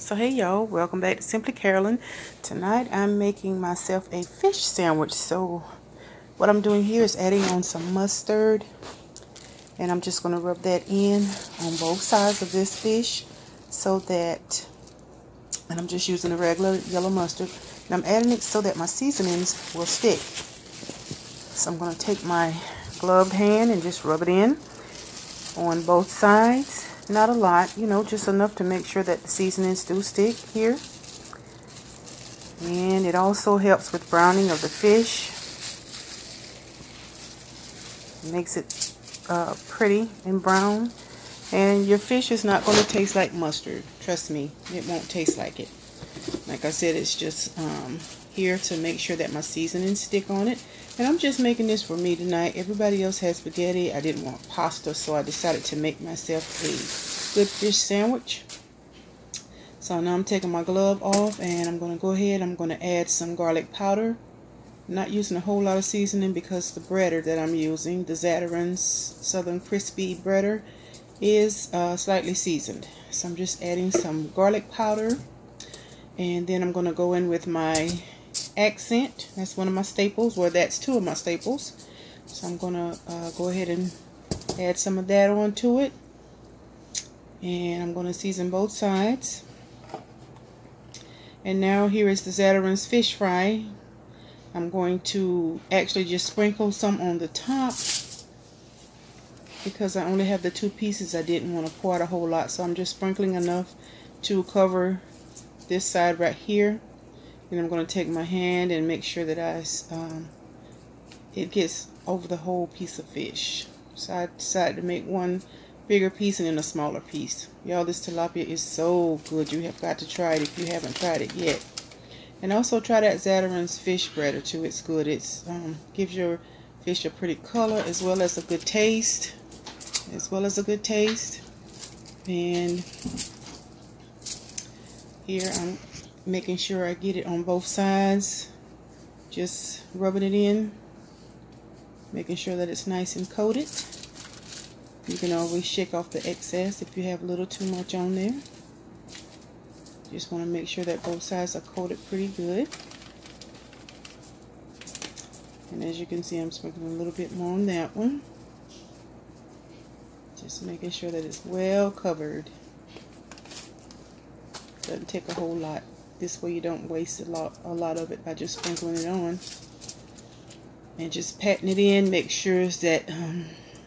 So hey y'all, welcome back to Simply Carolyn. Tonight I'm making myself a fish sandwich. So what I'm doing here is adding on some mustard, and I'm just going to rub that in on both sides of this fish so that, and I'm just using the regular yellow mustard, and I'm adding it so that my seasonings will stick. So I'm going to take my gloved hand and just rub it in on both sides. Not a lot, just enough to make sure that the seasonings do stick here. And it also helps with browning of the fish. It makes it pretty and brown. And your fish is not going to taste like mustard. Trust me, it won't taste like it. Like I said, it's just here to make sure that my seasonings stick on it. And I'm just making this for me tonight. Everybody else has spaghetti. I didn't want pasta, so I decided to make myself a good fish sandwich. So now I'm taking my glove off, and I'm going to go ahead. I'm going to add some garlic powder. I'm not using a whole lot of seasoning because the breader that I'm using, the Zatarain's Southern Crispy breader, is slightly seasoned. So I'm just adding some garlic powder. And then I'm going to go in with my accent. That's one of my staples. Well, that's two of my staples. So I'm going to go ahead and add some of that onto it. And I'm going to season both sides. And now here is the Zatarain's fish fry. I'm going to actually just sprinkle some on the top because I only have the two pieces. I didn't want to pour out a whole lot, so I'm just sprinkling enough to cover this side right here. And I'm going to take my hand and make sure that it gets over the whole piece of fish. So I decided to make one bigger piece and then a smaller piece. Y'all, this tilapia is so good. You have got to try it if you haven't tried it yet. And also try that Zatarain's fish breader too. It's good. It gives your fish a pretty color as well as a good taste. And here I'm making sure I get it on both sides. Just rubbing it in, making sure that it's nice and coated. You can always shake off the excess if you have a little too much on there. Just want to make sure that both sides are coated pretty good. And as you can see, I'm sprinkling a little bit more on that one. Just making sure that it's well covered. Doesn't take a whole lot. This way you don't waste a lot of it by just sprinkling it on. And just patting it in, make sure that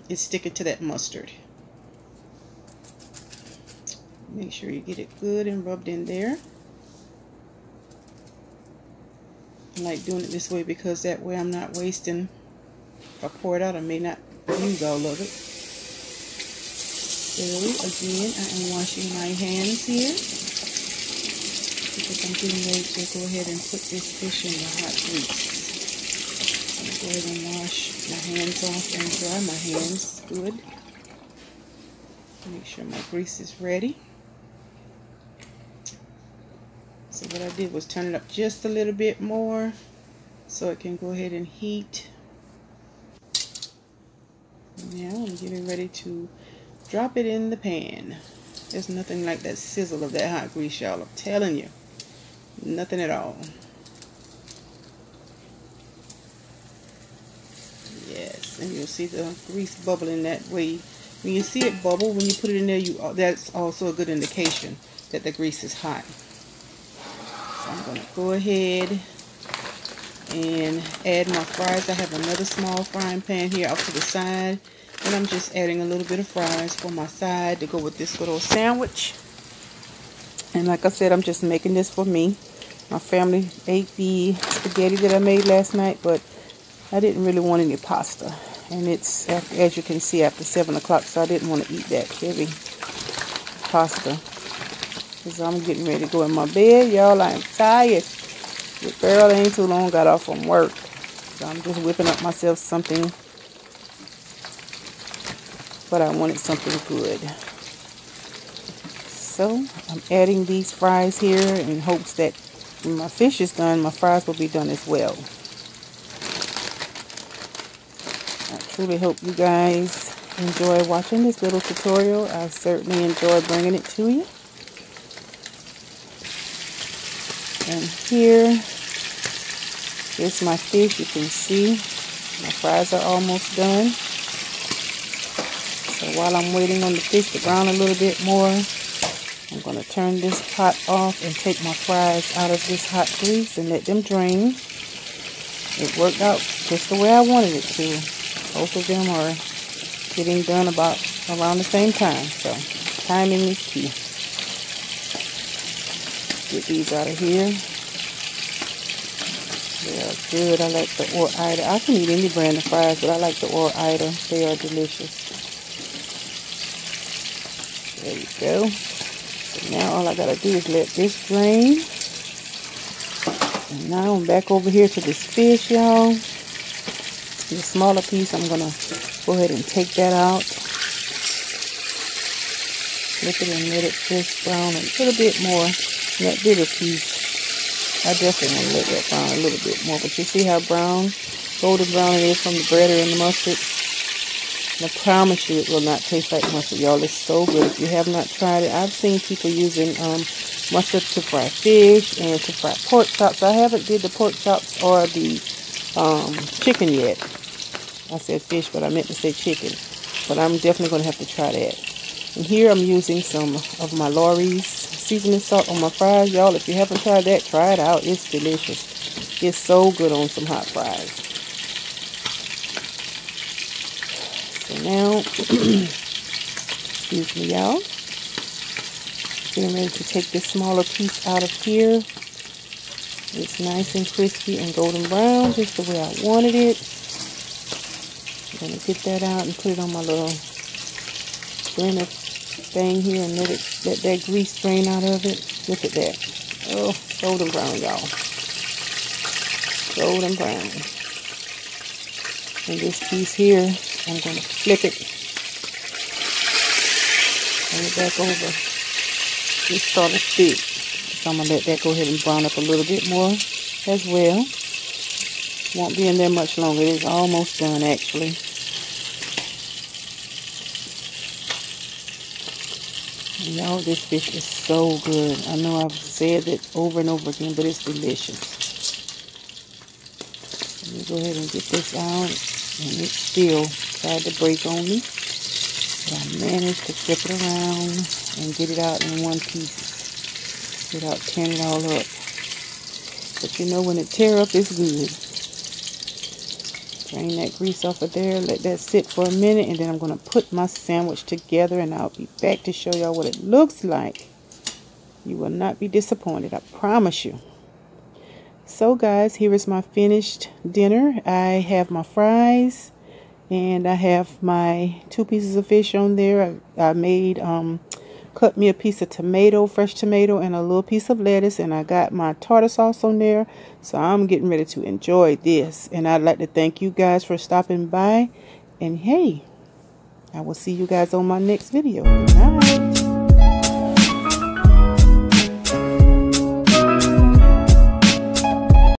it's sticking to that mustard. Make sure you get it good and rubbed in there. I like doing it this way because that way I'm not wasting. If I pour it out, I may not use all of it. So again, I am washing my hands here because I'm getting ready to go ahead and put this fish in the hot grease. I'm going to go ahead and wash my hands off and dry my hands good. Make sure my grease is ready. So what I did was turn it up just a little bit more so it can go ahead and heat. Now I'm getting ready to drop it in the pan. There's nothing like that sizzle of that hot grease, y'all. I'm telling you. Nothing at all. Yes, and you'll see the grease bubbling that way. When you see it bubble, when you put it in there, that's also a good indication that the grease is hot. So I'm going to go ahead and add my fries. I have another small frying pan here off to the side. And I'm just adding a little bit of fries for my side to go with this little sandwich. And like I said, I'm just making this for me. My family ate the spaghetti that I made last night, but I didn't really want any pasta. And it's, as you can see, after 7 o'clock, so I didn't want to eat that heavy pasta. Because I'm getting ready to go in my bed. Y'all, I'm tired. The girl ain't too long got off from work. So I'm just whipping up myself something. But I wanted something good. So I'm adding these fries here in hopes that when my fish is done, my fries will be done as well. I truly hope you guys enjoy watching this little tutorial. I certainly enjoy bringing it to you. And here is my fish. You can see my fries are almost done. So while I'm waiting on the fish to brown a little bit more, I'm going to turn this pot off and take my fries out of this hot grease and let them drain. It worked out just the way I wanted it to. Both of them are getting done about around the same time. So timing is key. Get these out of here. They are good. I like the Ore-Ida. I can eat any brand of fries, but I like the Ore-Ida. They are delicious. There you go. So now all I gotta do is let this drain. And now I'm back over here to this fish, y'all. The smaller piece, I'm gonna go ahead and take that out. Flip it and let it just brown a little bit more. And that bigger piece, I definitely want to let that brown a little bit more. But you see how brown, golden brown it is from the bread and the mustard? And I promise you it will not taste like mustard, y'all. It's so good. If you have not tried it, I've seen people using mustard to fry fish and to fry pork chops. I haven't did the pork chops or the chicken yet. I said fish, but I meant to say chicken. But I'm definitely going to have to try that. And here I'm using some of my Lawry's seasoning salt on my fries. Y'all, if you haven't tried that, try it out. It's delicious. It's so good on some hot fries. So now, excuse me, y'all. Getting ready to take this smaller piece out of here. It's nice and crispy and golden brown, just the way I wanted it. I'm going to get that out and put it on my little blender thing here and let that grease drain out of it. Look at that. Oh, golden brown, y'all. Golden brown. And this piece here, I'm going to flip it. Turn it back over. It's sort of thick. So I'm going to let that go ahead and brown up a little bit more as well. Won't be in there much longer. It is almost done, actually. Y'all, this fish is so good. I know I've said it over and over again, but it's delicious. Let me go ahead and get this out. And it still tried to break on me. But I managed to flip it around and get it out in one piece without tearing it all up. But you know, when it tear up, it's good. Drain that grease off of there, let that sit for a minute, and then I'm going to put my sandwich together, and I'll be back to show y'all what it looks like. You will not be disappointed, I promise you. So guys, here is my finished dinner. I have my fries, and I have my 2 pieces of fish on there. I made, cut me a piece of tomato, fresh tomato, and a little piece of lettuce, and I got my tartar sauce on there. So I'm getting ready to enjoy this, and I'd like to thank you guys for stopping by, and hey, I will see you guys on my next video. Good night.